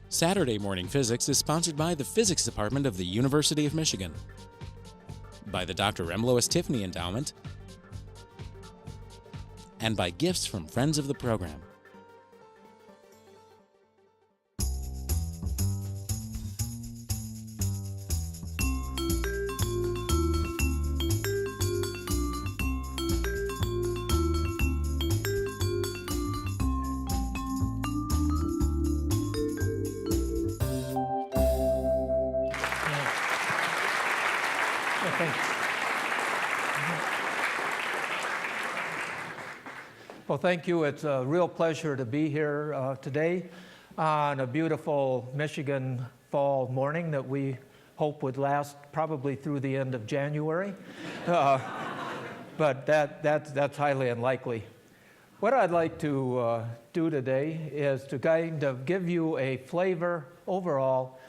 Saturday Morning Physics is sponsored by the Physics Department of the University of Michigan, by the Dr. M. Lois Tiffany Endowment, and by gifts from friends of the program. Well, thank you. It's a real pleasure to be here today on a beautiful Michigan fall morning that we hope would last probably through the end of January. But that's highly unlikely. What I'd like to do today is to kind of give you a flavor overall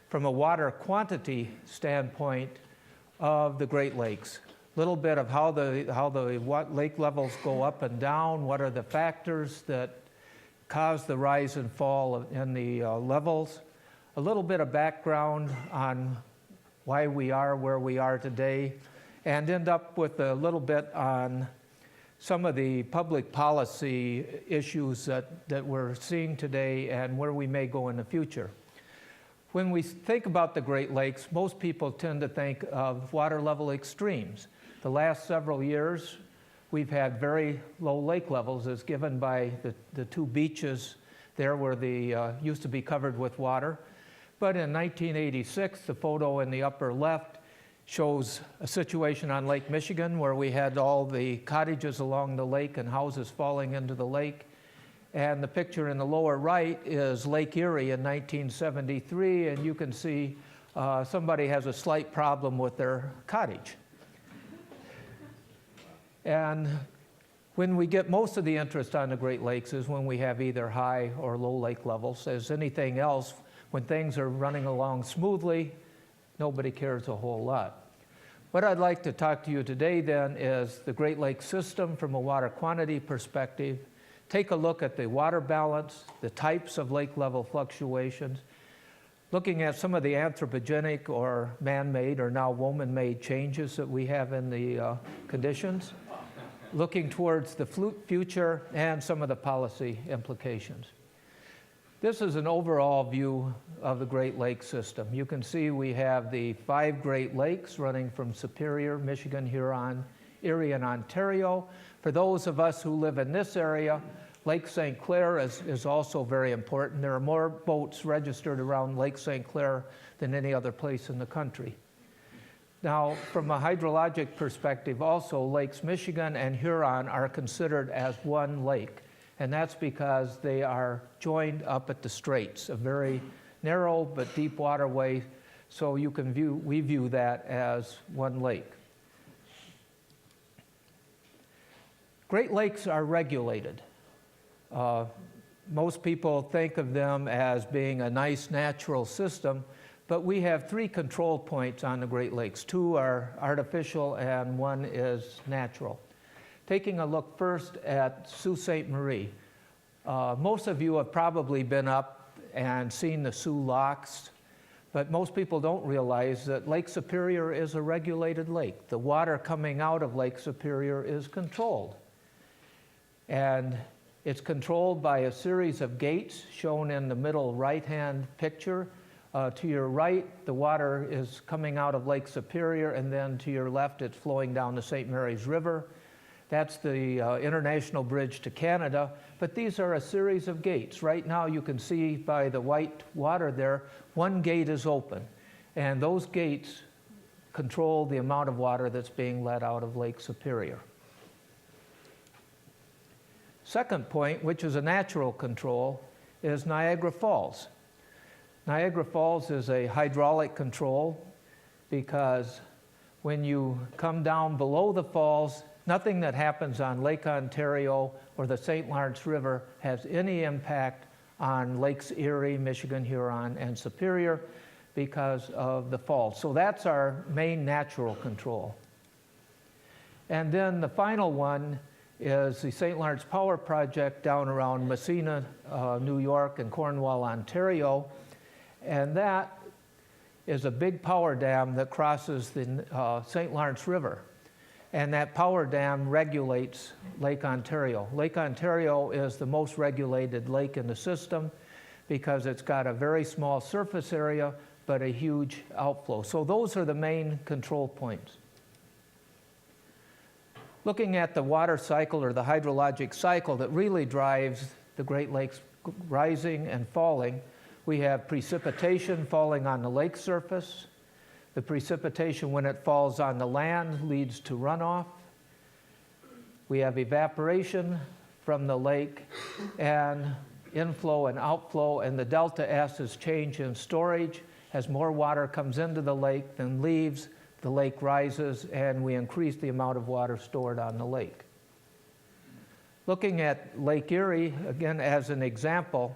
from a water quantity standpoint of the Great Lakes. Little bit of how the lake levels go up and down, what are the factors that cause the rise and fall in the levels, a little bit of background on why we are where we are today, and end up with a little bit on some of the public policy issues that we're seeing today and where we may go in the future. When we think about the Great Lakes, most people tend to think of water level extremes. The last several years, we've had very low lake levels as given by the two beaches there where they used to be covered with water. But in 1986, the photo in the upper left shows a situation on Lake Michigan where we had all the cottages along the lake and houses falling into the lake. And the picture in the lower right is Lake Erie in 1973, and you can see somebody has a slight problem with their cottage. And when we get most of the interest on the Great Lakes is when we have either high or low lake levels. As anything else, when things are running along smoothly, nobody cares a whole lot. What I'd like to talk to you today then is the Great Lakes system from a water quantity perspective. Take a look at the water balance, the types of lake level fluctuations, looking at some of the anthropogenic or man-made or now woman-made changes that we have in the conditions, looking towards the future and some of the policy implications. This is an overall view of the Great Lakes system. You can see we have the 5 Great Lakes running from Superior, Michigan-Huron, Erie, and Ontario. For those of us who live in this area, Lake St. Clair is also very important. There are more boats registered around Lake St. Clair than any other place in the country. Now, from a hydrologic perspective, also Lakes Michigan and Huron are considered as one lake, and that's because they are joined up at the straits, a very narrow but deep waterway, so we view that as one lake. Great Lakes are regulated. Most people think of them as being a nice natural system, but we have 3 control points on the Great Lakes. 2 are artificial and 1 is natural. Taking a look first at Sault Ste. Marie. Most of you have probably been up and seen the Soo Locks, but most people don't realize that Lake Superior is a regulated lake. The water coming out of Lake Superior is controlled. And it's controlled by a series of gates shown in the middle right-hand picture. To your right, the water is coming out of Lake Superior, and then to your left, it's flowing down the St. Mary's River. That's the international bridge to Canada, but these are a series of gates. Right now, you can see by the white water there, 1 gate is open, and those gates control the amount of water that's being let out of Lake Superior. Second point, which is a natural control, is Niagara Falls. Niagara Falls is a hydraulic control because when you come down below the falls, nothing that happens on Lake Ontario or the St. Lawrence River has any impact on Lakes Erie, Michigan-Huron, and Superior because of the falls. So that's our main natural control. And then the final one is the St. Lawrence Power Project down around Messina, New York, and Cornwall, Ontario. And that is a big power dam that crosses the St. Lawrence River. And that power dam regulates Lake Ontario. Lake Ontario is the most regulated lake in the system because it's got a very small surface area but a huge outflow. So those are the main control points. Looking at the water cycle or the hydrologic cycle that really drives the Great Lakes rising and falling, we have precipitation falling on the lake surface. The precipitation, when it falls on the land, leads to runoff. We have evaporation from the lake and inflow and outflow, and the delta S is change in storage. As more water comes into the lake than leaves, the lake rises, and we increase the amount of water stored on the lake. Looking at Lake Erie, again as an example,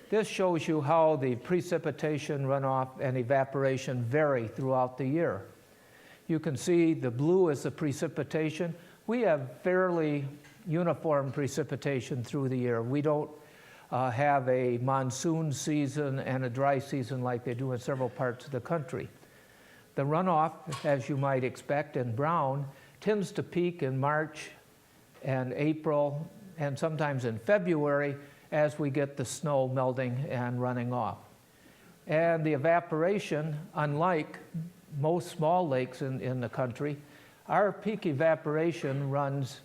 this shows you how the precipitation, runoff, and evaporation vary throughout the year. You can see the blue is the precipitation. We have fairly uniform precipitation through the year. We don't have a monsoon season and a dry season like they do in several parts of the country. The runoff, as you might expect, in brown, tends to peak in March and April and sometimes in February as we get the snow melting and running off. And the evaporation, unlike most small lakes in the country, our peak evaporation runs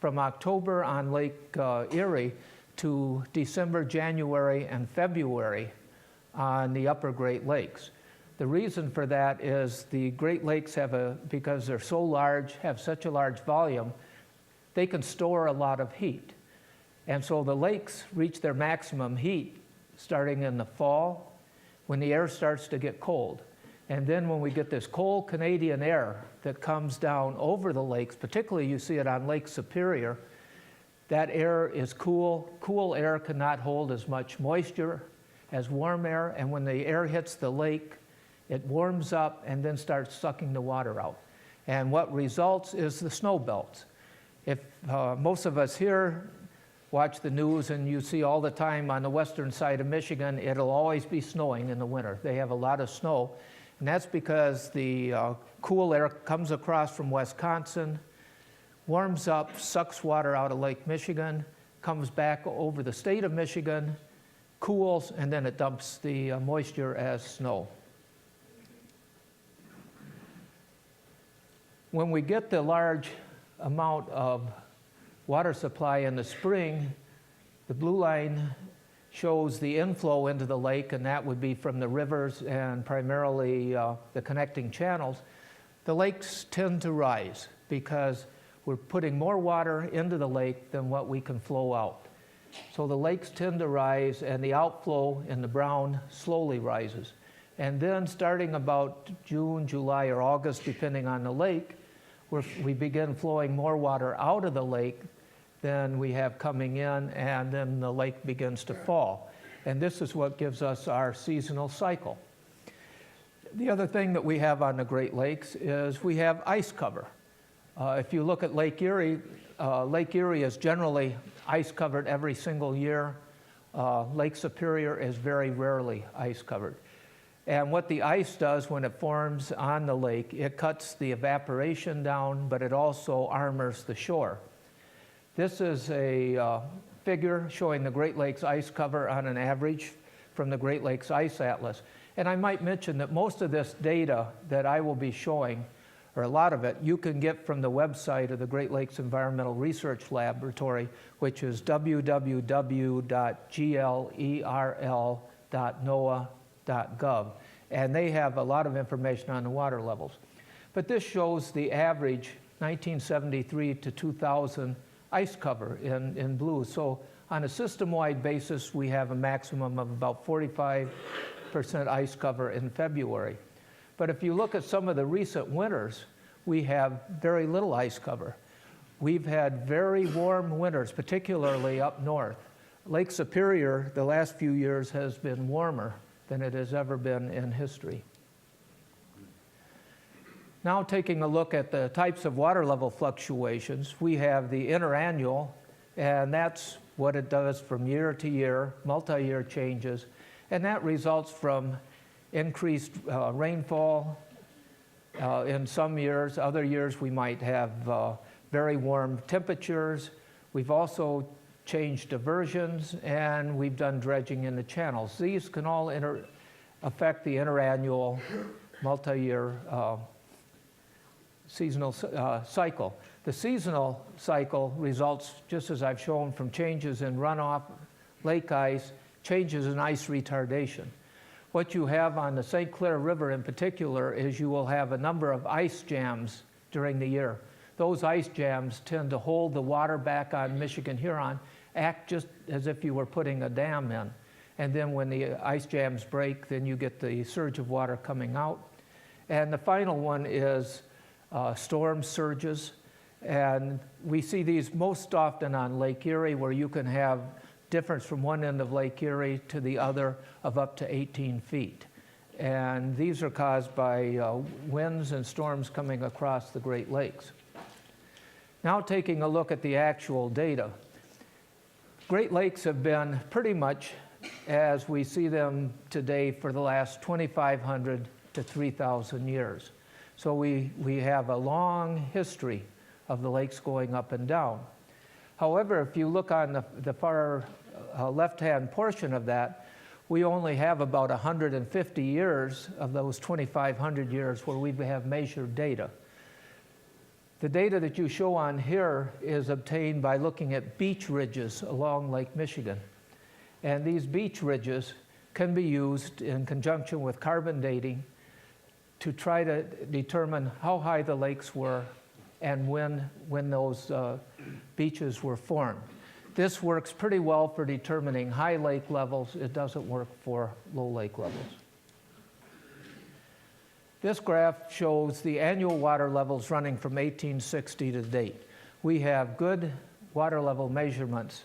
from October on Lake Erie to December, January, and February on the upper Great Lakes. The reason for that is the Great Lakes because they're so large, have such a large volume, they can store a lot of heat. And so the lakes reach their maximum heat starting in the fall when the air starts to get cold. And then when we get this cold Canadian air that comes down over the lakes, particularly you see it on Lake Superior, that air is cool. Cool air cannot hold as much moisture as warm air, and when the air hits the lake, it warms up and then starts sucking the water out. And what results is the snow belts. If most of us here watch the news and you see all the time on the western side of Michigan, it'll always be snowing in the winter. They have a lot of snow, and that's because the cool air comes across from Wisconsin, warms up, sucks water out of Lake Michigan, comes back over the state of Michigan, cools, and then it dumps the moisture as snow. When we get the large amount of water supply in the spring, the blue line shows the inflow into the lake, and that would be from the rivers and primarily the connecting channels. The lakes tend to rise because we're putting more water into the lake than what we can flow out. So the lakes tend to rise, and the outflow in the brown slowly rises. And then starting about June, July, or August, depending on the lake, we begin flowing more water out of the lake than we have coming in, and then the lake begins to fall. And this is what gives us our seasonal cycle. The other thing that we have on the Great Lakes is we have ice cover. If you look at Lake Erie is generally ice covered every single year. Lake Superior is very rarely ice covered. And what the ice does when it forms on the lake, it cuts the evaporation down, but it also armors the shore. This is a figure showing the Great Lakes ice cover on an average from the Great Lakes Ice Atlas. And I might mention that most of this data that I will be showing, or a lot of it, you can get from the website of the Great Lakes Environmental Research Laboratory, which is www.glerl.noaa.gov. And they have a lot of information on the water levels. But this shows the average 1973 to 2000 ice cover in blue. So on a system-wide basis, we have a maximum of about 45% ice cover in February. But if you look at some of the recent winters, we have very little ice cover. We've had very warm winters, particularly up north. Lake Superior, the last few years, has been warmer than it has ever been in history. Now taking a look at the types of water level fluctuations, we have the interannual, and that's what it does from year to year, multi-year changes, and that results from increased rainfall in some years. Other years we might have very warm temperatures. We've also changed diversions, and we've done dredging in the channels. These can all affect the interannual multi-year seasonal cycle. The seasonal cycle results, just as I've shown, from changes in runoff, lake ice, changes in ice retardation. What you have on the St. Clair River in particular is you will have a number of ice jams during the year. Those ice jams tend to hold the water back on Michigan-Huron, act just as if you were putting a dam in. And then when the ice jams break, then you get the surge of water coming out. And the final one is storm surges. And we see these most often on Lake Erie, where you can have difference from one end of Lake Erie to the other of up to 18 feet. And these are caused by winds and storms coming across the Great Lakes. Now taking a look at the actual data. Great Lakes have been pretty much as we see them today for the last 2,500 to 3,000 years. So we have a long history of the lakes going up and down. However, if you look on the far left-hand portion of that, we only have about 150 years of those 2,500 years where we have measured data. The data that you show on here is obtained by looking at beach ridges along Lake Michigan. And these beach ridges can be used in conjunction with carbon dating to try to determine how high the lakes were and when those beaches were formed. This works pretty well for determining high lake levels. It doesn't work for low lake levels. This graph shows the annual water levels running from 1860 to date. We have good water level measurements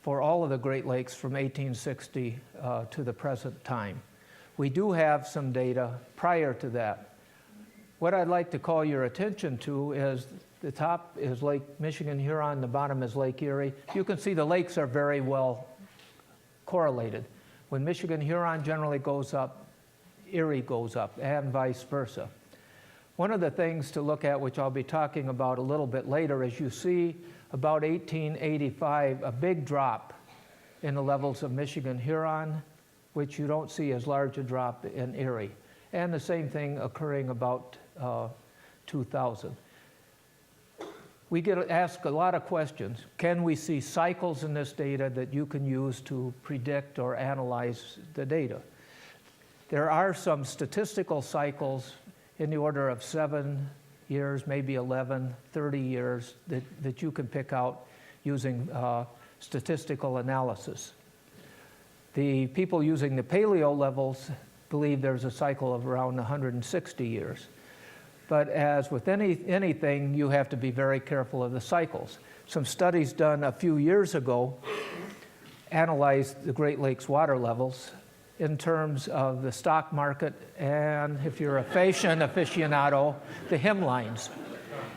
for all of the Great Lakes from 1860 to the present time. We do have some data prior to that. What I'd like to call your attention to is the top is Lake Michigan-Huron, the bottom is Lake Erie. You can see the lakes are very well correlated. When Michigan-Huron generally goes up, Erie goes up, and vice versa. One of the things to look at, which I'll be talking about a little bit later, is you see about 1885 a big drop in the levels of Michigan-Huron, which you don't see as large a drop in Erie. And the same thing occurring about 2000. We get asked a lot of questions. Can we see cycles in this data that you can use to predict or analyze the data? There are some statistical cycles in the order of 7 years, maybe 11, 30 years that you can pick out using statistical analysis. The people using the Paleo levels believe there's a cycle of around 160 years. But as with anything, you have to be very careful of the cycles. Some studies done a few years ago analyzed the Great Lakes water levels in terms of the stock market and, if you're a fashion aficionado, the hemlines.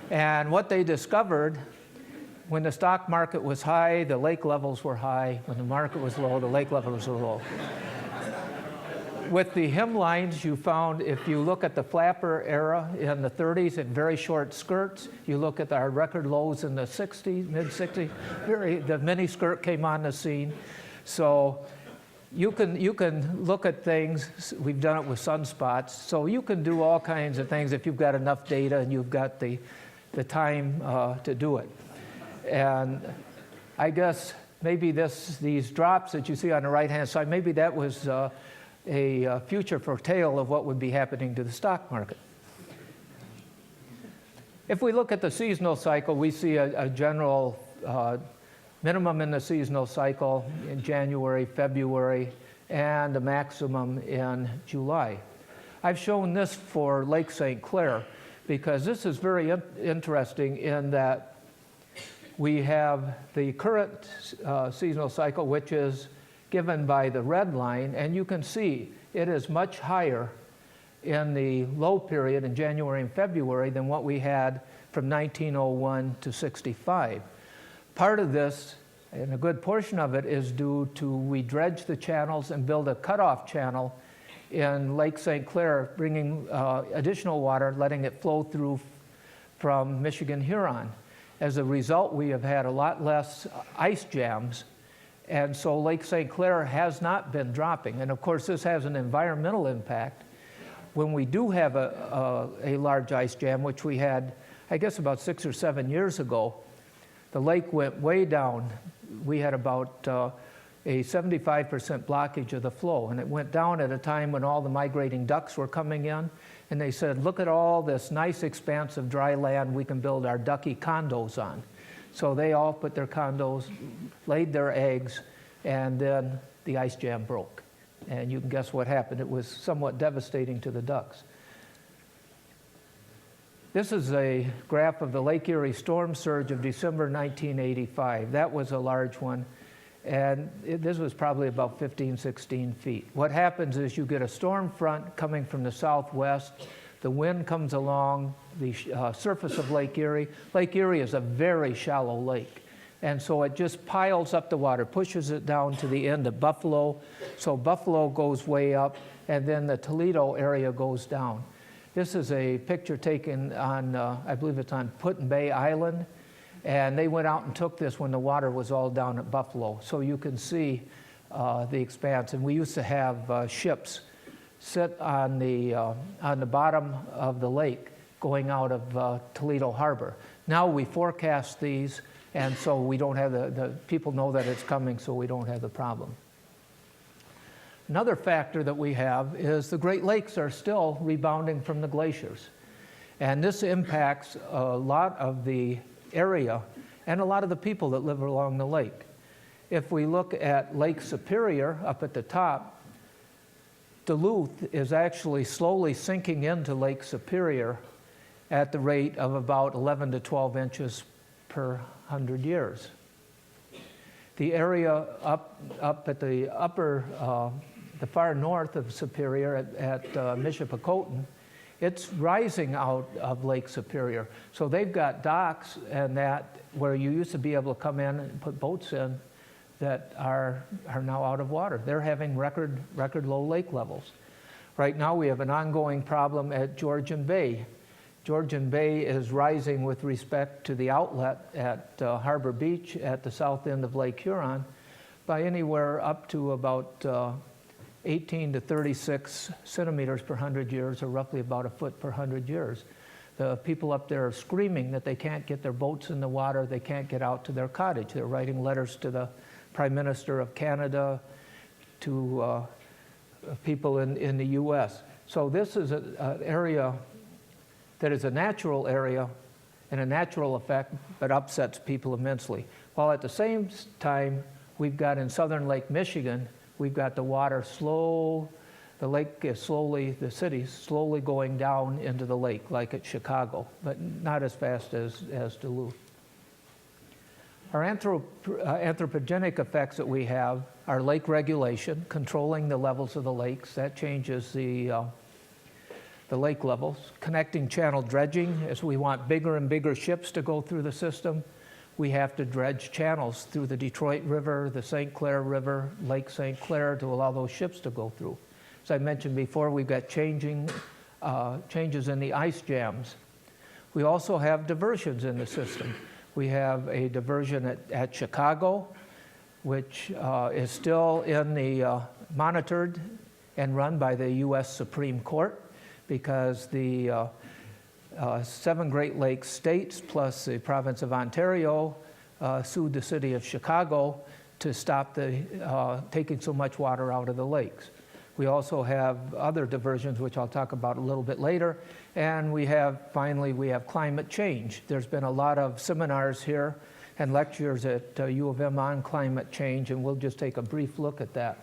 And what they discovered, when the stock market was high, the lake levels were high. When the market was low, the lake levels were low. With the hemlines, you found if you look at the flapper era in the 30s and very short skirts, you look at our record lows in the 60s, mid-60s, the mini skirt came on the scene. So you can look at things. We've done it with sunspots. So you can do all kinds of things if you've got enough data and you've got the time to do it. And I guess maybe these drops that you see on the right-hand side, maybe that was a future foretell of what would be happening to the stock market. If we look at the seasonal cycle, we see a general minimum in the seasonal cycle in January, February, and a maximum in July. I've shown this for Lake St. Clair because this is very interesting in that we have the current seasonal cycle, which is given by the red line, and you can see it is much higher in the low period in January and February than what we had from 1901 to 65. Part of this, and a good portion of it, is due to we dredge the channels and build a cutoff channel in Lake St. Clair, bringing additional water, letting it flow through from Michigan-Huron. As a result, we have had a lot less ice jams, and so Lake St. Clair has not been dropping. And of course, this has an environmental impact. When we do have a large ice jam, which we had, I guess, about 6 or 7 years ago, the lake went way down. We had about a 75% blockage of the flow, and it went down at a time when all the migrating ducks were coming in, and they said, look at all this nice expanse of dry land we can build our ducky condos on. So they all put their condos, laid their eggs, and then the ice jam broke. And you can guess what happened. It was somewhat devastating to the ducks. This is a graph of the Lake Erie storm surge of December 1985. That was a large one. And this was probably about 15, 16 feet. What happens is you get a storm front coming from the southwest. The wind comes along the surface of Lake Erie. Lake Erie is a very shallow lake. And so it just piles up the water, pushes it down to the end of Buffalo. So Buffalo goes way up, and then the Toledo area goes down. This is a picture taken on, I believe it's on Put-in-Bay Island. And they went out and took this when the water was all down at Buffalo. So you can see the expanse. And we used to have ships sit on the bottom of the lake going out of Toledo Harbor. Now we forecast these, and so we don't have the people know that it's coming, so we don't have the problem. Another factor that we have is the Great Lakes are still rebounding from the glaciers. And this impacts a lot of the area and a lot of the people that live along the lake. If we look at Lake Superior up at the top, Duluth is actually slowly sinking into Lake Superior at the rate of about 11 to 12 inches per 100 years. The area up at the the far north of Superior at Michipicoten, it's rising out of Lake Superior. So they've got docks and that where you used to be able to come in and put boats in that are now out of water. They're having record low lake levels. Right now we have an ongoing problem at Georgian Bay. Georgian Bay is rising with respect to the outlet at Harbor Beach at the south end of Lake Huron by anywhere up to about 18 to 36 centimeters per 100 years, or roughly about a foot per 100 years. The people up there are screaming that they can't get their boats in the water, they can't get out to their cottage. They're writing letters to the Prime Minister of Canada, to people in the US. So this is an area that is a natural area and a natural effect, but upsets people immensely. While at the same time, we've got in southern Lake Michigan, we've got the water the lake is slowly, the city's slowly going down into the lake, like at Chicago, but not as fast as Duluth. Our anthropogenic effects that we have are lake regulation, controlling the levels of the lakes. That changes the lake levels. Connecting channel dredging, as we want bigger and bigger ships to go through the system, we have to dredge channels through the Detroit River, the St. Clair River, Lake St. Clair to allow those ships to go through. As I mentioned before, we've got changes in the ice jams. We also have diversions in the system. We have a diversion at Chicago, which is still in the monitored and run by the U.S. Supreme Court, because the 7 Great Lakes states plus the province of Ontario sued the city of Chicago to stop taking so much water out of the lakes. We also have other diversions, which I'll talk about a little bit later. And finally, we have climate change. There's been a lot of seminars here and lectures at U of M on climate change, and we'll just take a brief look at that.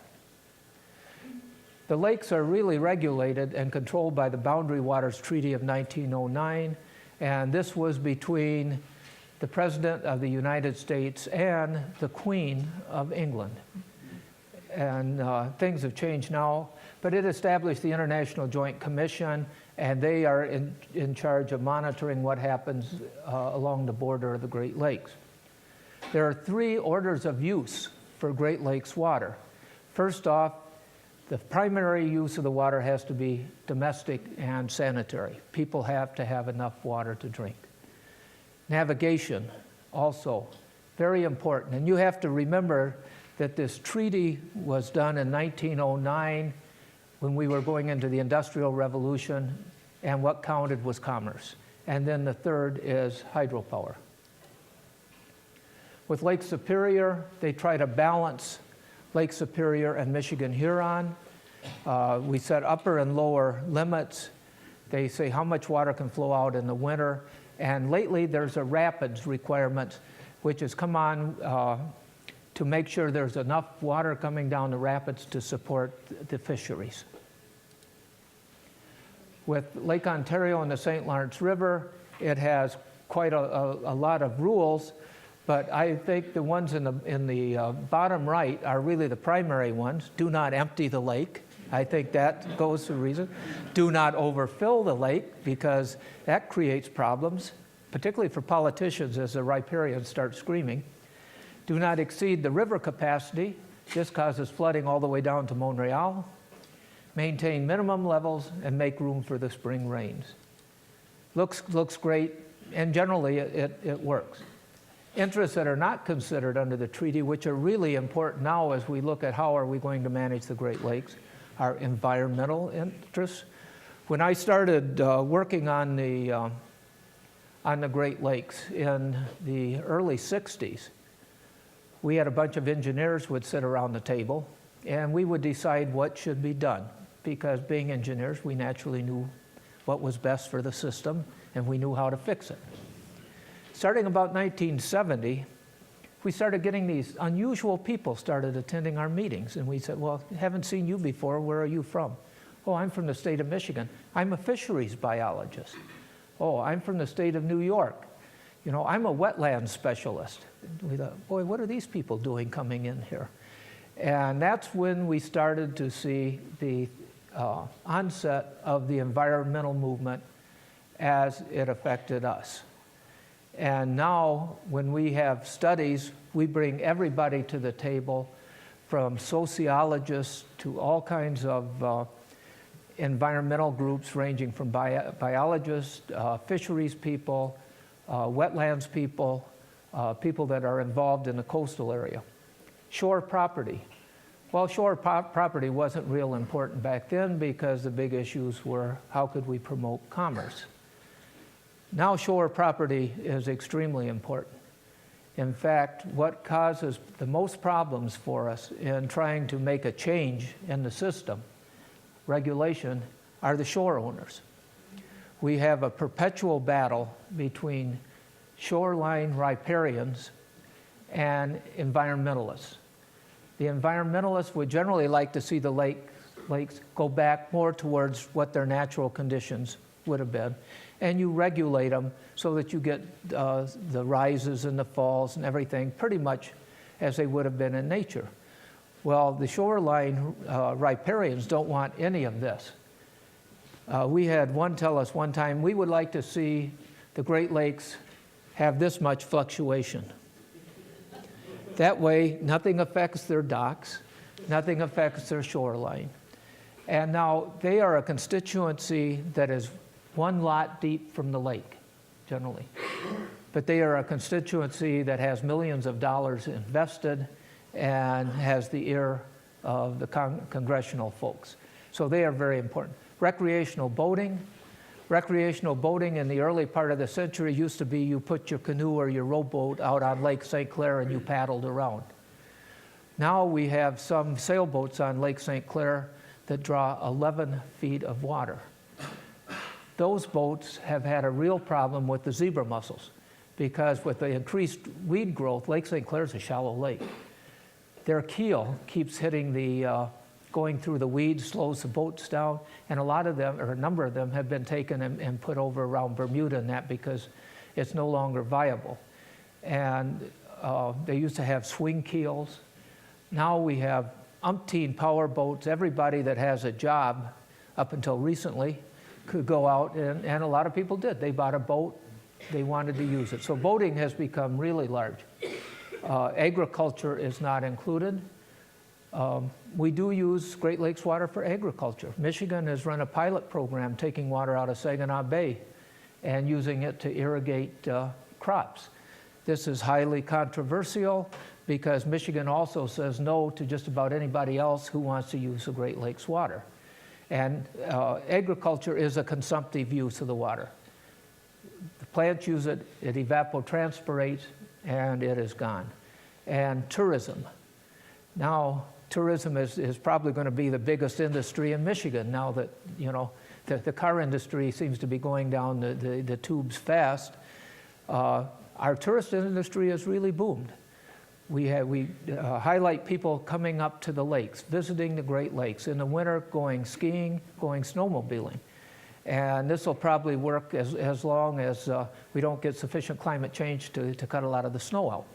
The lakes are really regulated and controlled by the Boundary Waters Treaty of 1909, and this was between the President of the United States and the Queen of England. And things have changed now, but it established the International Joint Commission, and they are in charge of monitoring what happens along the border of the Great Lakes. There are 3 orders of use for Great Lakes water. First off, The primary use of the water has to be domestic and sanitary. People have to have enough water to drink. Navigation, also, very important. And you have to remember that this treaty was done in 1909 when we were going into the Industrial Revolution, and what counted was commerce. And then the third is hydropower. With Lake Superior, they try to balance Lake Superior and Michigan-Huron. We set upper and lower limits. They say how much water can flow out in the winter. And lately, there's a rapids requirement, which has come on to make sure there's enough water coming down the rapids to support the fisheries. With Lake Ontario and the St. Lawrence River, it has quite a lot of rules, but I think the ones in the bottom right are really the primary ones. Do not empty the lake. I think that goes to the reason. Do not overfill the lake, because that creates problems, particularly for politicians as the riparians start screaming. Do not exceed the river capacity. This causes flooding all the way down to Montreal. Maintain minimum levels and make room for the spring rains. Looks great, and generally it works. Interests that are not considered under the treaty, which are really important now as we look at how are we going to manage the Great Lakes, are environmental interests. When I started working on the Great Lakes in the early 60s, we had a bunch of engineers would sit around the table, and we would decide what should be done. Because being engineers, we naturally knew what was best for the system, and we knew how to fix it. Starting about 1970, we started getting these unusual people started attending our meetings, and we said, well, haven't seen you before, where are you from? Oh, I'm from the state of Michigan. I'm a fisheries biologist. Oh, I'm from the state of New York. You know, I'm a wetland specialist. We thought, boy, what are these people doing coming in here? And that's when we started to see the onset of the environmental movement as it affected us. And now, when we have studies, we bring everybody to the table, from sociologists to all kinds of environmental groups ranging from biologists, fisheries people, wetlands people, people that are involved in the coastal area. Shore property. Well, shore property wasn't real important back then because the big issues were how could we promote commerce. Now shore property is extremely important. In fact, what causes the most problems for us in trying to make a change in the system, regulation, are the shore owners. We have a perpetual battle between shoreline riparians and environmentalists. The environmentalists would generally like to see the lakes go back more towards what their natural conditions would have been, and you regulate them so that you get the rises and the falls and everything pretty much as they would have been in nature. Well, the shoreline riparians don't want any of this. We had one tell us one time, we would like to see the Great Lakes have this much fluctuation. That way, nothing affects their docks, nothing affects their shoreline. And now, they are a constituency that is one lot deep from the lake, generally. But they are a constituency that has millions of dollars invested and has the ear of the congressional folks. So they are very important. Recreational boating. Recreational boating in the early part of the century used to be you put your canoe or your rowboat out on Lake St. Clair and you paddled around. Now we have some sailboats on Lake St. Clair that draw 11 feet of water. Those boats have had a real problem with the zebra mussels because with the increased weed growth, Lake St. Clair is a shallow lake. Their keel keeps hitting the going through the weeds, slows the boats down, and a lot of them, or a number of them, have been taken and put over around Bermuda and that because it's no longer viable. And they used to have swing keels. Now we have umpteen power boats. Everybody that has a job, up until recently, could go out, and a lot of people did. They bought a boat, they wanted to use it. So boating has become really large. Agriculture is not included. We do use Great Lakes water for agriculture. Michigan has run a pilot program taking water out of Saginaw Bay and using it to irrigate crops. This is highly controversial because Michigan also says no to just about anybody else who wants to use the Great Lakes water. And agriculture is a consumptive use of the water. The plants use it, it evapotranspirates, and it is gone. And tourism. Now, tourism is probably going to be the biggest industry in Michigan now that, you know, the car industry seems to be going down the tubes fast. Our tourist industry has really boomed. We highlight people coming up to the lakes, visiting the Great Lakes. In the winter, going skiing, going snowmobiling. And this will probably work as long as we don't get sufficient climate change to cut a lot of the snow out.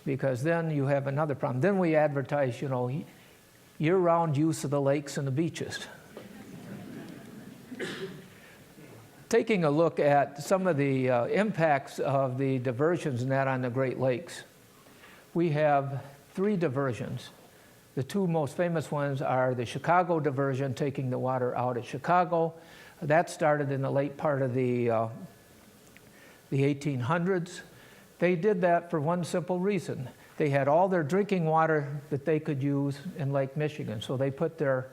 Because then you have another problem. Then we advertise, you know, year-round use of the lakes and the beaches. Taking a look at some of the impacts of the diversions net on the Great Lakes. We have 3 diversions. The 2 most famous ones are the Chicago diversion, taking the water out at Chicago. That started in the late part of the 1800s. They did that for one simple reason. They had all their drinking water that they could use in Lake Michigan, so they put their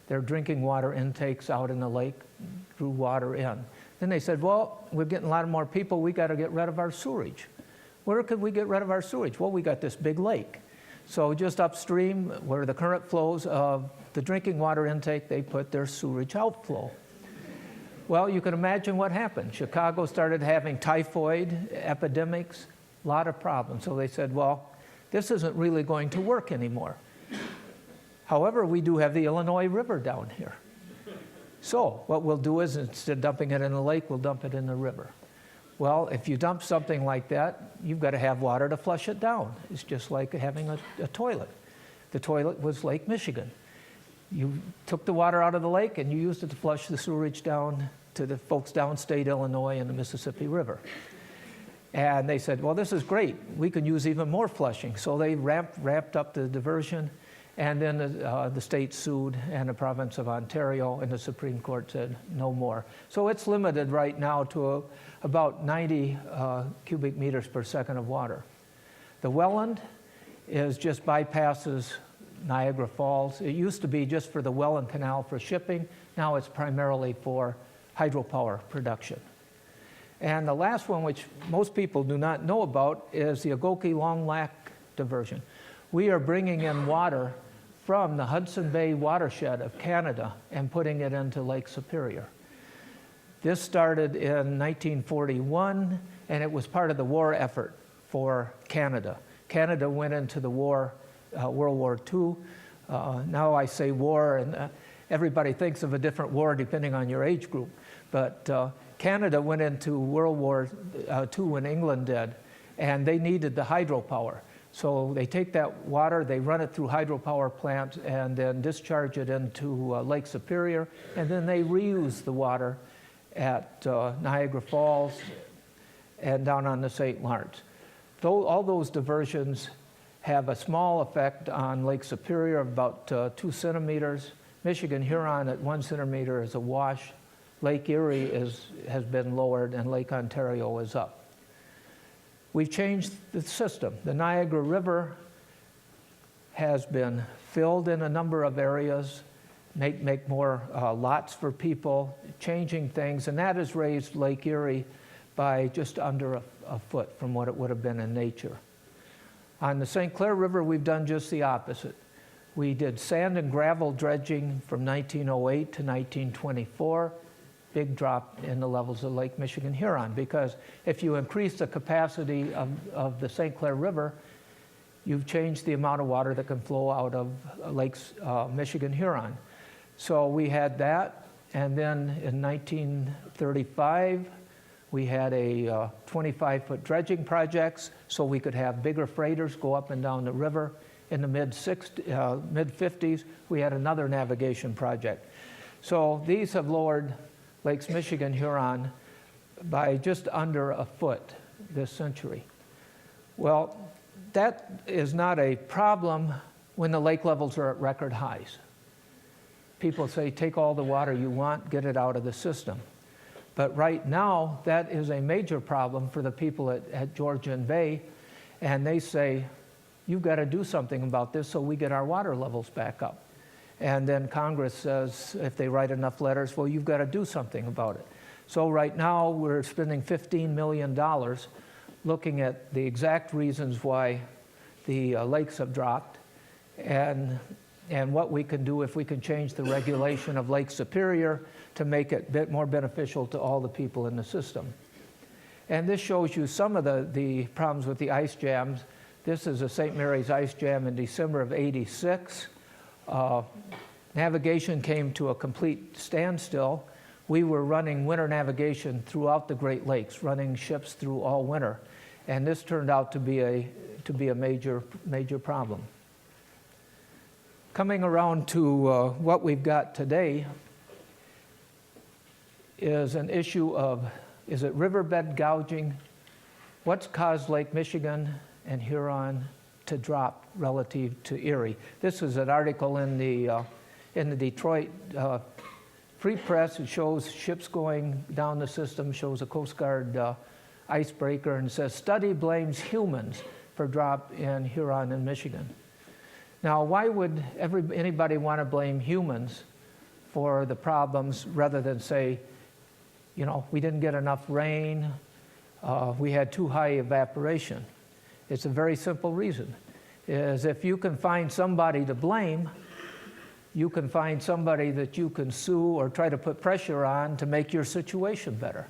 drinking water intakes out in the lake, drew water in. Then they said, well, we're getting a lot more people, we got to get rid of our sewerage. Where could we get rid of our sewage? Well, we got this big lake. So just upstream, where the current flows of the drinking water intake, they put their sewage outflow. Well, you can imagine what happened. Chicago started having typhoid epidemics, a lot of problems. So they said, well, this isn't really going to work anymore. However, we do have the Illinois River down here. So what we'll do is, instead of dumping it in the lake, we'll dump it in the river. Well, if you dump something like that, you've got to have water to flush it down. It's just like having a toilet. The toilet was Lake Michigan. You took the water out of the lake and you used it to flush the sewerage down to the folks downstate Illinois and the Mississippi River. And they said, well, this is great. We can use even more flushing. So they ramped up the diversion, and then the state sued, and the province of Ontario and the Supreme Court said no more. So it's limited right now to about 90 cubic meters per second of water. The Welland is just bypasses Niagara Falls. It used to be just for the Welland Canal for shipping. Now it's primarily for hydropower production. And the last one, which most people do not know about, is the Agoki Long Lac diversion. We are bringing in water from the Hudson Bay watershed of Canada and putting it into Lake Superior. This started in 1941, and it was part of the war effort for Canada. Canada went into the war, World War II. Now I say war, and everybody thinks of a different war depending on your age group. But Canada went into World War II when England did, and they needed the hydropower. So they take that water, they run it through hydropower plants, and then discharge it into Lake Superior, and then they reuse the water at Niagara Falls and down on the St. Lawrence. All those diversions have a small effect on Lake Superior of about 2 centimeters. Michigan-Huron at 1 centimeter is a wash. Lake Erie has been lowered, and Lake Ontario is up. We've changed the system. The Niagara River has been filled in a number of areas, make more lots for people, changing things, and that has raised Lake Erie by just under a foot from what it would have been in nature. On the St. Clair River, we've done just the opposite. We did sand and gravel dredging from 1908 to 1924, big drop in the levels of Lake Michigan-Huron, because if you increase the capacity of the St. Clair River, you've changed the amount of water that can flow out of Lakes Michigan-Huron. So we had that, and then in 1935, we had a 25-foot dredging projects so we could have bigger freighters go up and down the river. In the mid-50s, we had another navigation project. So these have lowered Lakes Michigan-Huron by just under a foot this century. Well, that is not a problem when the lake levels are at record highs. People say, take all the water you want, get it out of the system. But right now, that is a major problem for the people at Georgian Bay, and they say, you've got to do something about this so we get our water levels back up. And then Congress says, if they write enough letters, well, you've got to do something about it. So right now, we're spending $15 million looking at the exact reasons why the lakes have dropped and what we can do if we can change the regulation of Lake Superior to make it a bit more beneficial to all the people in the system. And this shows you some of the problems with the ice jams. This is a St. Mary's ice jam in December of '86. Navigation came to a complete standstill. We were running winter navigation throughout the Great Lakes, running ships through all winter. And this turned out to be a major problem. Coming around to what we've got today is an issue of, is it riverbed gouging? What's caused Lake Michigan and Huron to drop relative to Erie? This is an article in the Detroit Free Press. It shows ships going down the system, shows a Coast Guard icebreaker, and says, study blames humans for drop in Huron and Michigan. Now, why would anybody want to blame humans for the problems rather than say, you know, we didn't get enough rain, we had too high evaporation? It's a very simple reason, is if you can find somebody to blame, you can find somebody that you can sue or try to put pressure on to make your situation better.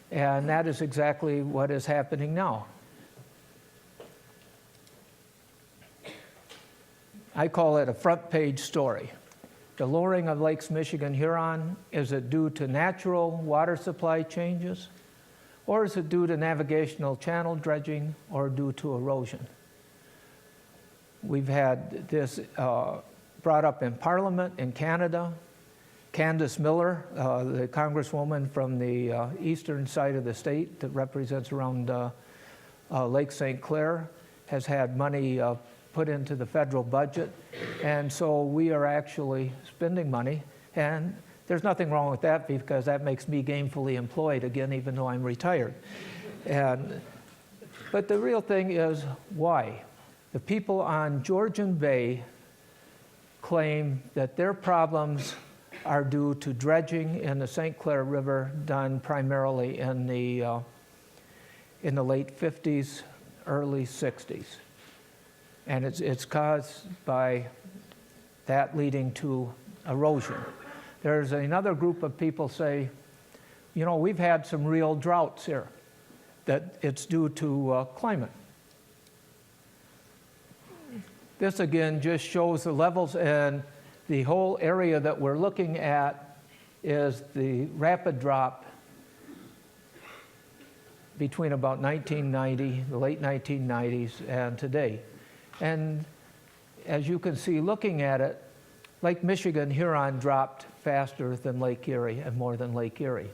And that is exactly what is happening now. I call it a front page story. The lowering of Lakes Michigan-Huron, is it due to natural water supply changes? Or is it due to navigational channel dredging or due to erosion? We've had this brought up in Parliament in Canada. Candace Miller, the congresswoman from the eastern side of the state that represents around Lake St. Clair, has had money put into the federal budget. And so we are actually spending money. And there's nothing wrong with that because that makes me gainfully employed again, even though I'm retired. But the real thing is why? The people on Georgian Bay claim that their problems are due to dredging in the St. Clair River done primarily in the late 50s, early 60s. And it's caused by that leading to erosion. There's another group of people say, you know, we've had some real droughts here, that it's due to climate. This again just shows the levels, and the whole area that we're looking at is the rapid drop between about 1990, the late 1990s, and today. And as you can see looking at it, Lake Michigan-Huron dropped faster than Lake Erie and more than Lake Erie.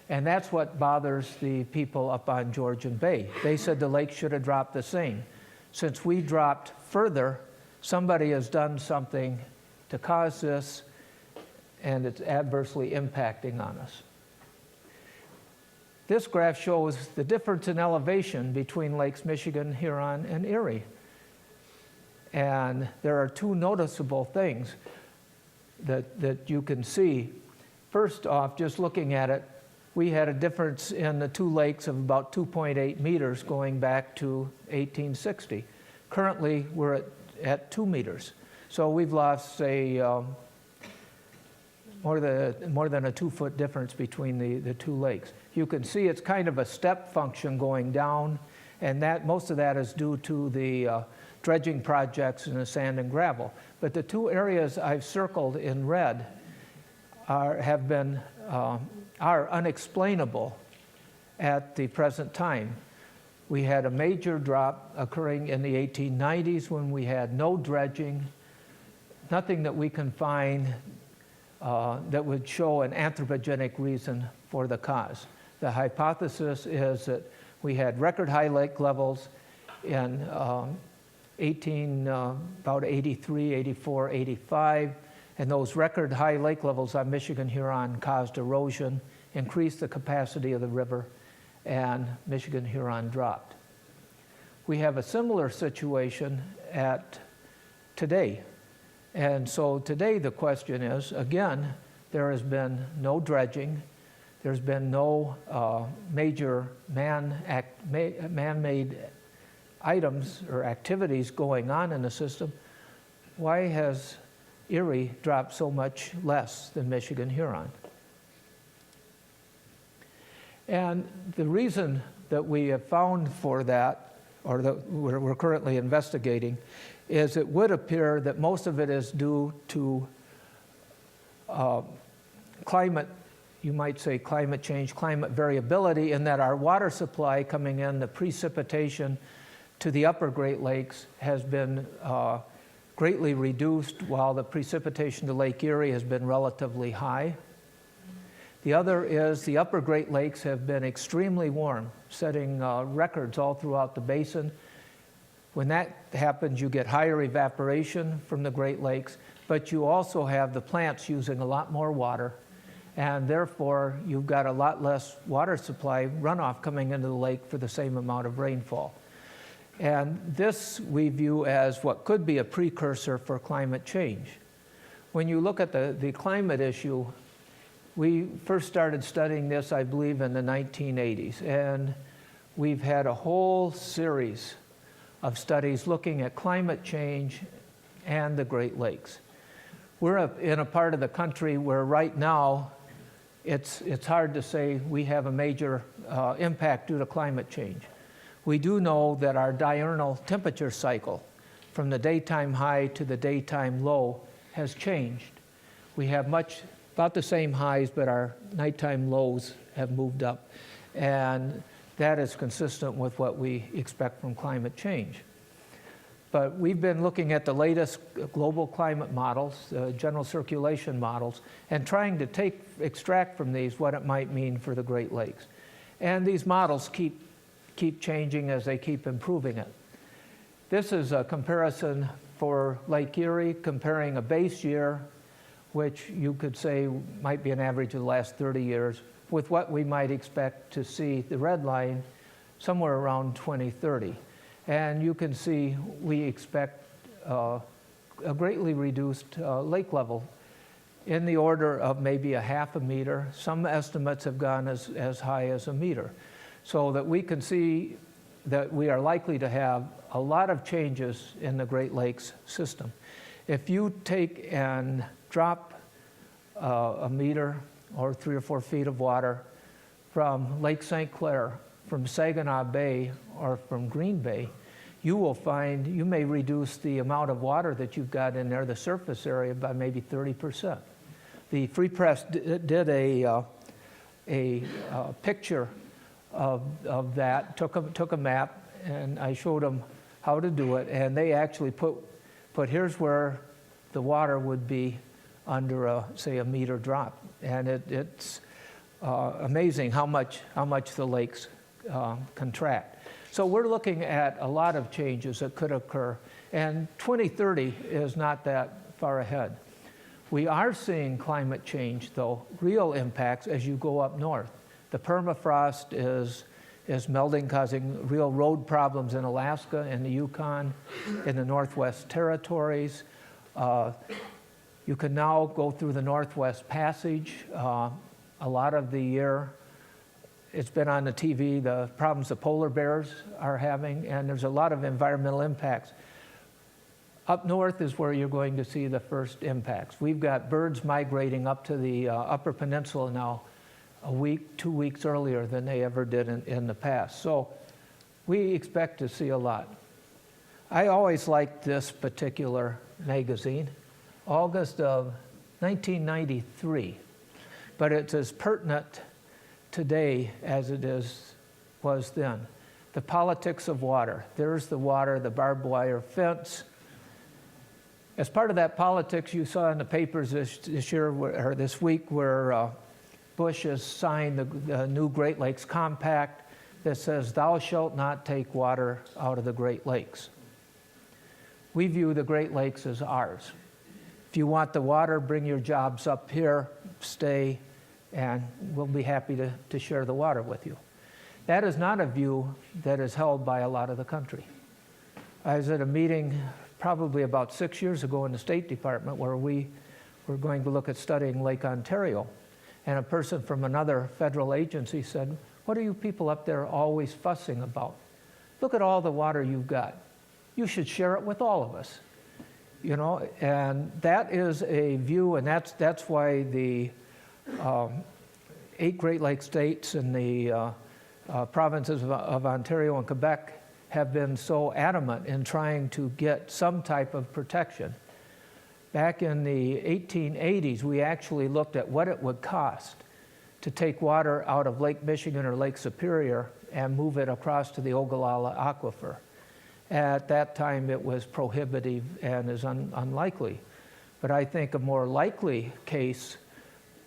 And that's what bothers the people up on Georgian Bay. They said the lake should have dropped the same. Since we dropped further, somebody has done something to cause this, and it's adversely impacting on us. This graph shows the difference in elevation between Lakes Michigan-Huron and Erie. And there are two noticeable things that you can see. First off, just looking at it, we had a difference in the two lakes of about 2.8 meters going back to 1860. Currently, we're at 2 meters. So we've lost, say, more than a 2-foot difference between the two lakes. You can see it's kind of a step function going down, and that most of that is due to the dredging projects in the sand and gravel. But the two areas I've circled in red are unexplainable at the present time. We had a major drop occurring in the 1890s when we had no dredging, nothing that we can find that would show an anthropogenic reason for the cause. The hypothesis is that we had record high lake levels in about 83, 84, 85, and those record high lake levels on Michigan-Huron caused erosion, increased the capacity of the river, and Michigan-Huron dropped. We have a similar situation at today. And so today the question is, again, there has been no dredging, there's been no major man-made items or activities going on in the system. Why has Erie dropped so much less than Michigan-Huron? And the reason that we have found for that, or that we're currently investigating, is it would appear that most of it is due to climate, you might say climate change, climate variability, in that our water supply coming in, the precipitation to the upper Great Lakes has been greatly reduced, while the precipitation to Lake Erie has been relatively high. The other is the upper Great Lakes have been extremely warm, setting records all throughout the basin. When that happens, you get higher evaporation from the Great Lakes, but you also have the plants using a lot more water, and therefore you've got a lot less water supply runoff coming into the lake for the same amount of rainfall. And this we view as what could be a precursor for climate change. When you look at the climate issue, we first started studying this, I believe, in the 1980s, and we've had a whole series of studies looking at climate change and the Great Lakes. We're in a part of the country where right now it's hard to say we have a major impact due to climate change. We do know that our diurnal temperature cycle from the daytime high to the daytime low has changed. We have about the same highs, but our nighttime lows have moved up. And that is consistent with what we expect from climate change. But we've been looking at the latest global climate models, general circulation models, and trying to extract from these what it might mean for the Great Lakes. And these models keep changing as they keep improving it. This is a comparison for Lake Erie, comparing a base year, which you could say might be an average of the last 30 years, with what we might expect to see, the red line, somewhere around 2030. And you can see we expect a greatly reduced lake level in the order of maybe a half a meter. Some estimates have gone as high as a meter. So that we can see that we are likely to have a lot of changes in the Great Lakes system. If you take and drop a meter or 3 or 4 feet of water from Lake St. Clair, from Saginaw Bay, or from Green Bay, you will find you may reduce the amount of water that you've got in there, the surface area, by maybe 30%. The Free Press did a picture of that, took a map, and I showed them how to do it, and they actually put here's where the water would be under say a meter drop, and it's amazing how much the lakes contract. So we're looking at a lot of changes that could occur, and 2030 is not that far ahead. We are seeing climate change, though, real impacts as you go up north. The permafrost is melting, causing real road problems in Alaska, in the Yukon, in the Northwest Territories. You can now go through the Northwest Passage a lot of the year. It's been on the TV, the problems the polar bears are having, and there's a lot of environmental impacts. Up north is where you're going to see the first impacts. We've got birds migrating up to the Upper Peninsula now a week, 2 weeks earlier than they ever did in the past. So we expect to see a lot. I always liked this particular magazine, August of 1993, but it's as pertinent today as it was then. The politics of water. There's the water, the barbed wire fence. As part of that politics, you saw in the papers this year or this week where Bush has signed the new Great Lakes Compact that says, "Thou shalt not take water out of the Great Lakes." We view the Great Lakes as ours. If you want the water, bring your jobs up here, stay, and we'll be happy to share the water with you. That is not a view that is held by a lot of the country. I was at a meeting probably about 6 years ago in the State Department where we were going to look at studying Lake Ontario. And a person from another federal agency said, "What are you people up there always fussing about? Look at all the water you've got. You should share it with all of us." You know, and that is a view, and that's why the 8 Great Lakes states and the provinces of Ontario and Quebec have been so adamant in trying to get some type of protection. Back in the 1880s, we actually looked at what it would cost to take water out of Lake Michigan or Lake Superior and move it across to the Ogallala Aquifer. At that time, it was prohibitive and is unlikely. But I think a more likely case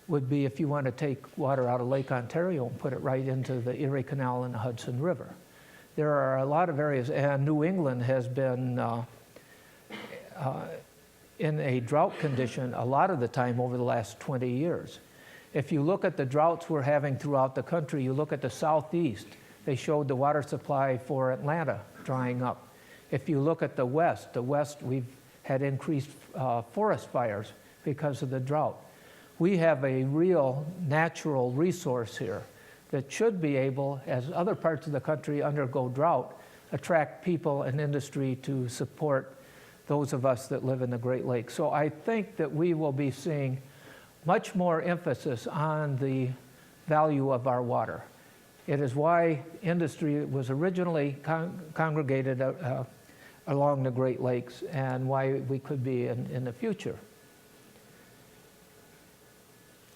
would be if you want to take water out of Lake Ontario and put it right into the Erie Canal and the Hudson River. There are a lot of areas, and New England has been in a drought condition a lot of the time over the last 20 years. If you look at the droughts we're having throughout the country, you look at the southeast, they showed the water supply for Atlanta drying up. If you look at the west, we've had increased forest fires because of the drought. We have a real natural resource here that should be able, as other parts of the country undergo drought, attract people and industry to support those of us that live in the Great Lakes. So I think that we will be seeing much more emphasis on the value of our water. It is why industry was originally congregated along the Great Lakes and why we could be in the future.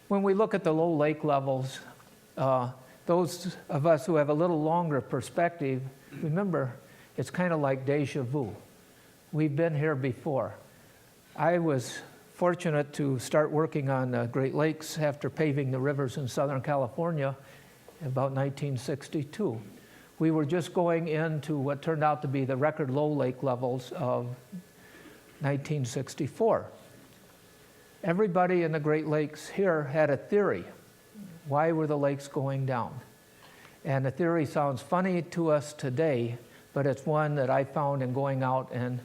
When we look at the low lake levels, those of us who have a little longer perspective, remember, it's kind of like deja vu. We've been here before. I was fortunate to start working on the Great Lakes after paving the rivers in Southern California in about 1962. We were just going into what turned out to be the record low lake levels of 1964. Everybody in the Great Lakes here had a theory. Why were the lakes going down? And the theory sounds funny to us today, but it's one that I found in going out and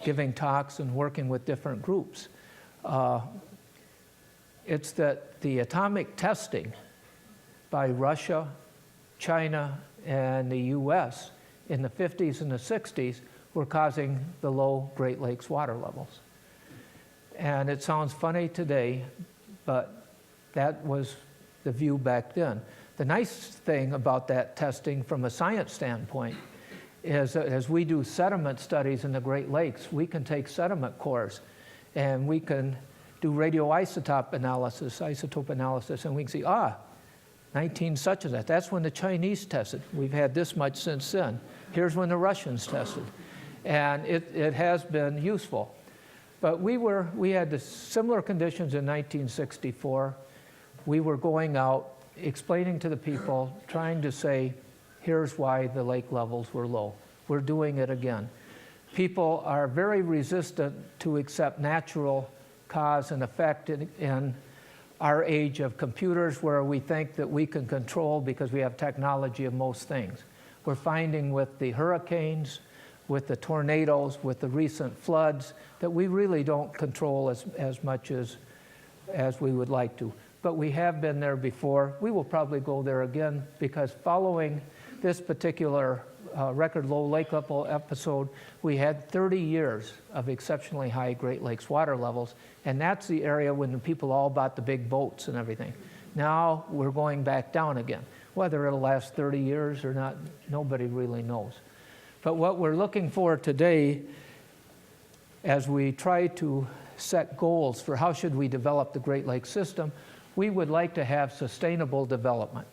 giving talks and working with different groups. It's that the atomic testing by Russia, China, and the US in the 50s and the 60s were causing the low Great Lakes water levels. And it sounds funny today, but that was the view back then. The nice thing about that testing from a science standpoint is that as we do sediment studies in the Great Lakes, we can take sediment cores and we can do radioisotope analysis, and we can see, 19 such as that. That's when the Chinese tested. We've had this much since then. Here's when the Russians tested. And it has been useful. But we had the similar conditions in 1964. We were going out, explaining to the people, trying to say, here's why the lake levels were low. We're doing it again. People are very resistant to accept natural cause and effect in our age of computers, where we think that we can control because we have technology of most things. We're finding with the hurricanes, with the tornadoes, with the recent floods, that we really don't control as much as we would like to. But we have been there before. We will probably go there again, because following this particular record low lake level episode, we had 30 years of exceptionally high Great Lakes water levels, and that's the area when the people all bought the big boats and everything. Now we're going back down again. Whether it'll last 30 years or not, nobody really knows. But what we're looking for today, as we try to set goals for how should we develop the Great Lakes system, we would like to have sustainable development.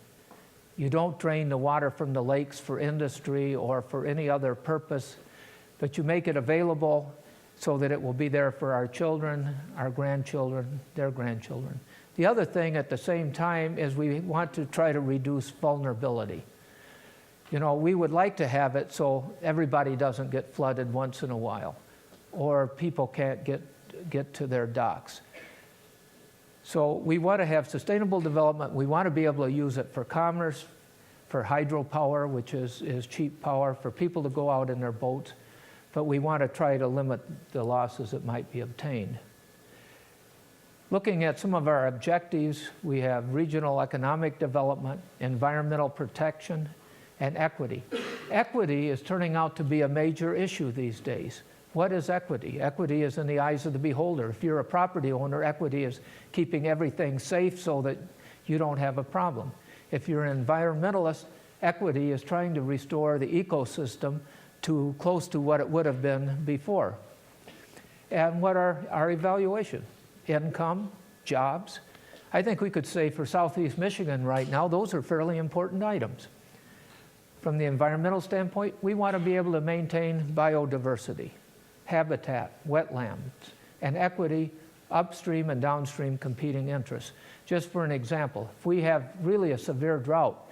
You don't drain the water from the lakes for industry or for any other purpose, but you make it available so that it will be there for our children, our grandchildren, their grandchildren. The other thing at the same time is we want to try to reduce vulnerability. You know, we would like to have it so everybody doesn't get flooded once in a while. or people can't get to their docks. So we want to have sustainable development. We want to be able to use it for commerce, for hydropower, which is cheap power, for people to go out in their boats, but we want to try to limit the losses that might be obtained. Looking at some of our objectives, we have regional economic development, environmental protection, and equity. Equity is turning out to be a major issue these days. What is equity? Equity is in the eyes of the beholder. If you're a property owner, equity is keeping everything safe so that you don't have a problem. If you're an environmentalist, equity is trying to restore the ecosystem to close to what it would have been before. And what are our evaluation? Income, jobs. I think we could say for Southeast Michigan right now, those are fairly important items. From the environmental standpoint, we want to be able to maintain biodiversity, habitat, wetlands, and equity, upstream and downstream competing interests. Just for an example, if we have really a severe drought,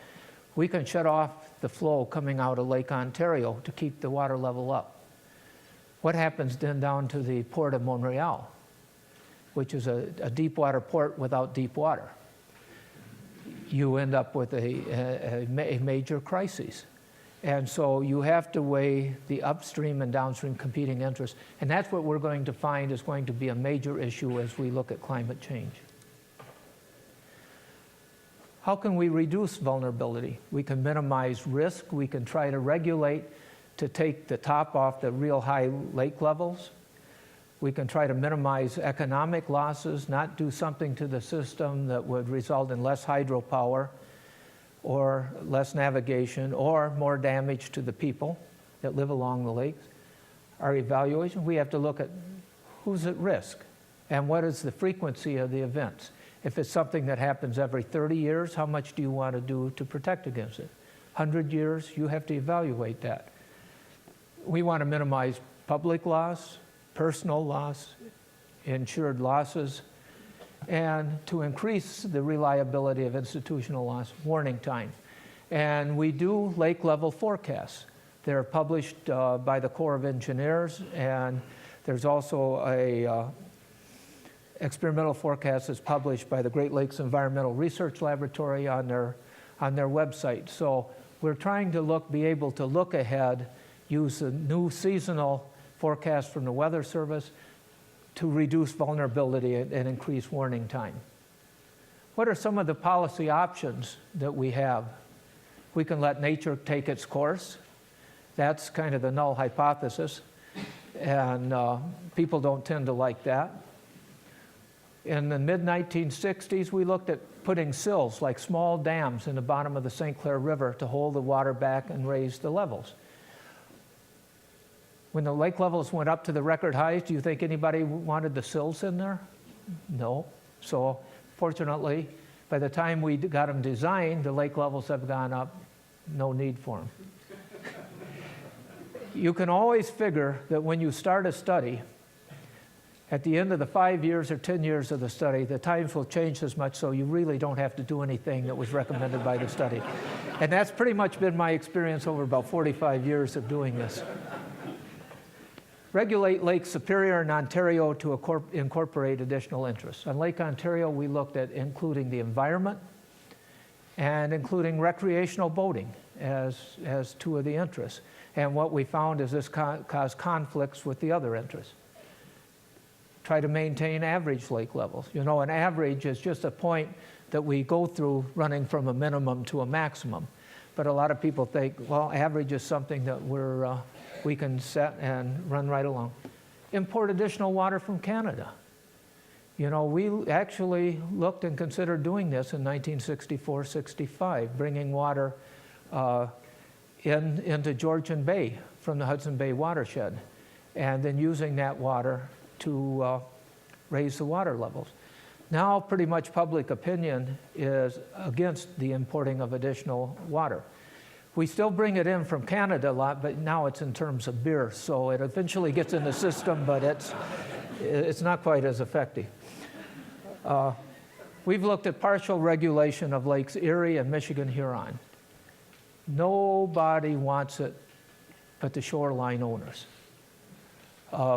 we can shut off the flow coming out of Lake Ontario to keep the water level up. What happens then down to the Port of Montreal, which is a deep water port without deep water? You end up with a major crisis. And so you have to weigh the upstream and downstream competing interests. And that's what we're going to find is going to be a major issue as we look at climate change. How can we reduce vulnerability? We can minimize risk. We can try to regulate to take the top off the real high lake levels. We can try to minimize economic losses, not do something to the system that would result in less hydropower or less navigation or more damage to the people that live along the lakes. Our evaluation, we have to look at who's at risk and what is the frequency of the events. If it's something that happens every 30 years, how much do you want to do to protect against it? 100 years, you have to evaluate that. We want to minimize public loss, personal loss, insured losses, and to increase the reliability of institutional loss, warning time. And we do lake level forecasts. They're published by the Corps of Engineers, and there's also a experimental forecast that's published by the Great Lakes Environmental Research Laboratory on their website. So we're trying to be able to look ahead, use a new seasonal forecast from the Weather Service to reduce vulnerability and increase warning time. What are some of the policy options that we have? We can let nature take its course. That's kind of the null hypothesis, and people don't tend to like that. In the mid-1960s, we looked at putting sills, like small dams, in the bottom of the St. Clair River to hold the water back and raise the levels. When the lake levels went up to the record highs, do you think anybody wanted the sills in there? No. So fortunately, by the time we got them designed, the lake levels have gone up. No need for them. You can always figure that when you start a study, at the end of the 5 years or 10 years of the study, the times will change as much, so you really don't have to do anything that was recommended by the study. And that's pretty much been my experience over about 45 years of doing this. Regulate Lake Superior and Ontario to incorporate additional interests. On Lake Ontario, we looked at including the environment and including recreational boating as two of the interests. And what we found is this caused conflicts with the other interests. Try to maintain average lake levels. You know, an average is just a point that we go through running from a minimum to a maximum. But a lot of people think, well, average is something that we can set and run right along. Import additional water from Canada. You know, we actually looked and considered doing this in 1964-65, bringing water into Georgian Bay from the Hudson Bay watershed, and then using that water to raise the water levels. Now, pretty much public opinion is against the importing of additional water. We still bring it in from Canada a lot, but now it's in terms of beer, so it eventually gets in the system, but it's not quite as effective. We've looked at partial regulation of Lakes Erie and Michigan-Huron. Nobody wants it but the shoreline owners.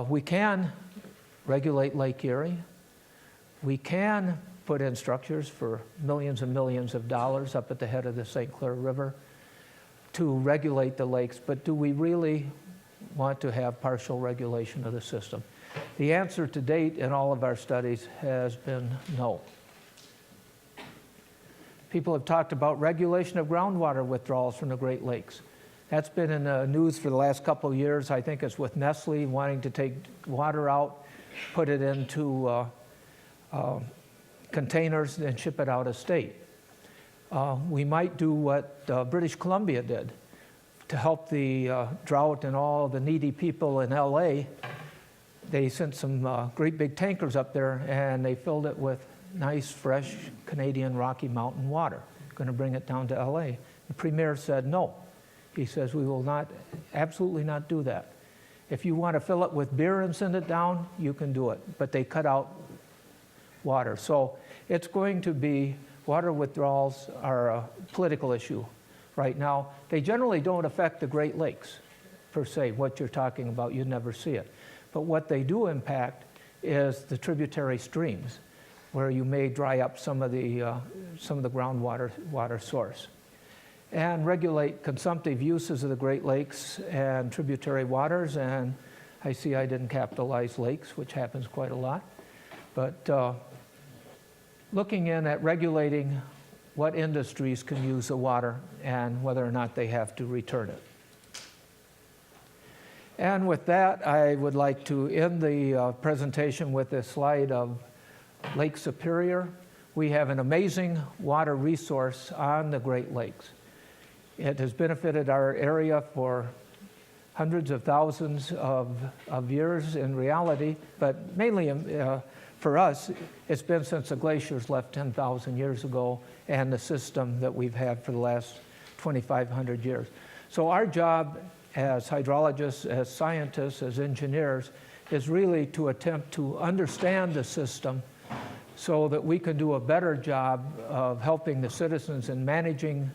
We can regulate Lake Erie. We can put in structures for millions and millions of dollars up at the head of the St. Clair River to regulate the lakes, but do we really want to have partial regulation of the system? The answer to date in all of our studies has been no. People have talked about regulation of groundwater withdrawals from the Great Lakes. That's been in the news for the last couple of years. I think it's with Nestle wanting to take water out, put it into containers, and ship it out of state. We might do what British Columbia did to help the drought and all the needy people in LA. They sent some great big tankers up there, and they filled it with nice, fresh Canadian Rocky Mountain water, going to bring it down to LA. The Premier said no. He says, we will not, absolutely not do that. If you want to fill it with beer and send it down, you can do it. But they cut out water. So it's going to be, water withdrawals are a political issue right now. They generally don't affect the Great Lakes, per se. What you're talking about, you never see it. But what they do impact is the tributary streams, where you may dry up some of the groundwater source. And regulate consumptive uses of the Great Lakes and tributary waters. And I see I didn't capitalize lakes, which happens quite a lot. But looking in at regulating what industries can use the water and whether or not they have to return it. And with that, I would like to end the presentation with a slide of Lake Superior. We have an amazing water resource on the Great Lakes. It has benefited our area for hundreds of thousands of years in reality, but mainly for us, it's been since the glaciers left 10,000 years ago and the system that we've had for the last 2,500 years. So our job as hydrologists, as scientists, as engineers, is really to attempt to understand the system so that we can do a better job of helping the citizens in managing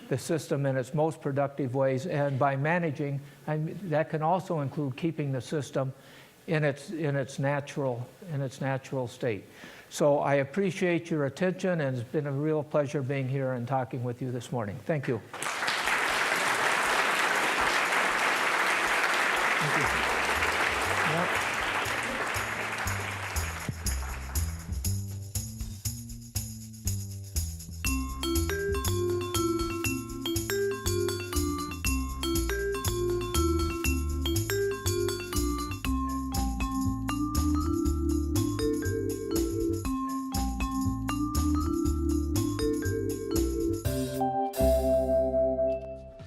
the system in its most productive ways. And by managing, that can also include keeping the system in its natural state. So I appreciate your attention, and it's been a real pleasure being here and talking with you this morning. Thank you. Thank you. Yeah.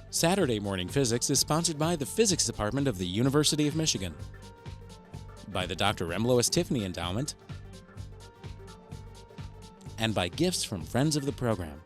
Saturday Morning Physics is sponsored by the Physics Department of the University of Michigan, by the Dr. Remlois Tiffany Endowment, and by gifts from friends of the program.